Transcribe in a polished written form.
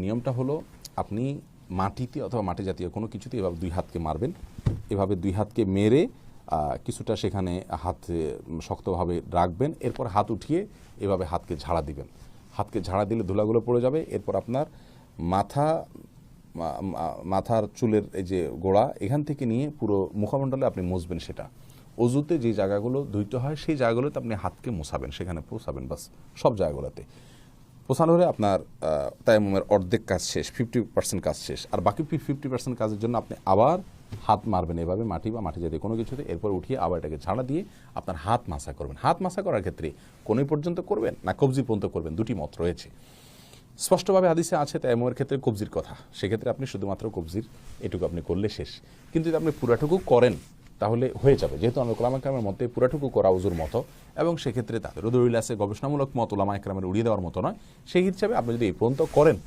নিয়মটা হলো আপনি মাটিতে অথবা মাটি জাতীয় কোনো কিছুতে এভাবে দুই হাতকে মারবেন। এভাবে দুই হাতকে মেরে কিছুটা সেখানে হাতে শক্তভাবে রাখবেন। এরপর হাত উঠিয়ে এভাবে হাতকে ঝাড়া দিবেন। হাতকে ঝাড়া দিলে ধুলাগুলো পড়ে যাবে। এরপর আপনার মাথার চুলের এই যে গোড়া এখান থেকে নিয়ে পুরো মুখমণ্ডলে আপনি মুছবেন। সেটা অজুতে যে জায়গাগুলো ধুইতে হয় সেই জায়গাগুলোতে আপনি হাতকে মোছাবেন, সেখানে পোছাবেন, বাস সব জায়গাগুলোতে পোছানো হলে আপনার তায়াম্মুমের অর্ধেক কাজ শেষ, 50% কাজ শেষ। আর বাকি 50% কাজের জন্য আপনি আবার হাত মারবেন এভাবে মাটি বা মাটি জাতীয় কোনো কিছুতে। এরপর উঠিয়ে আবার এটাকে ঝাড়া দিয়ে আপনার হাত মাসা করবেন। হাত মাসা করার ক্ষেত্রে কোনই পর্যন্ত করবেন না কবজি পর্যন্ত করবেন, দুটি মত রয়েছে। স্পষ্টভাবে হাদিসে আছে তায়াম্মুমের ক্ষেত্রে কবজির কথা, সেক্ষেত্রে আপনি শুধুমাত্র কবজির এটুকু আপনি করলে শেষ। কিন্তু যদি আপনি পুরাটুকু করেন তাহলে হয়ে যাবে, যেহেতু আমরা ওলামা একরামের মতে পুরাটুকু করা উজুর মতো, এবং সেক্ষেত্রে তাদেরও দলিল আছে, গবেষণামূলক মত ওলামা একরামের উড়িয়ে দেওয়ার মতো নয়। সেই হিসাবে আপনি যদি এই পর্যন্ত করেন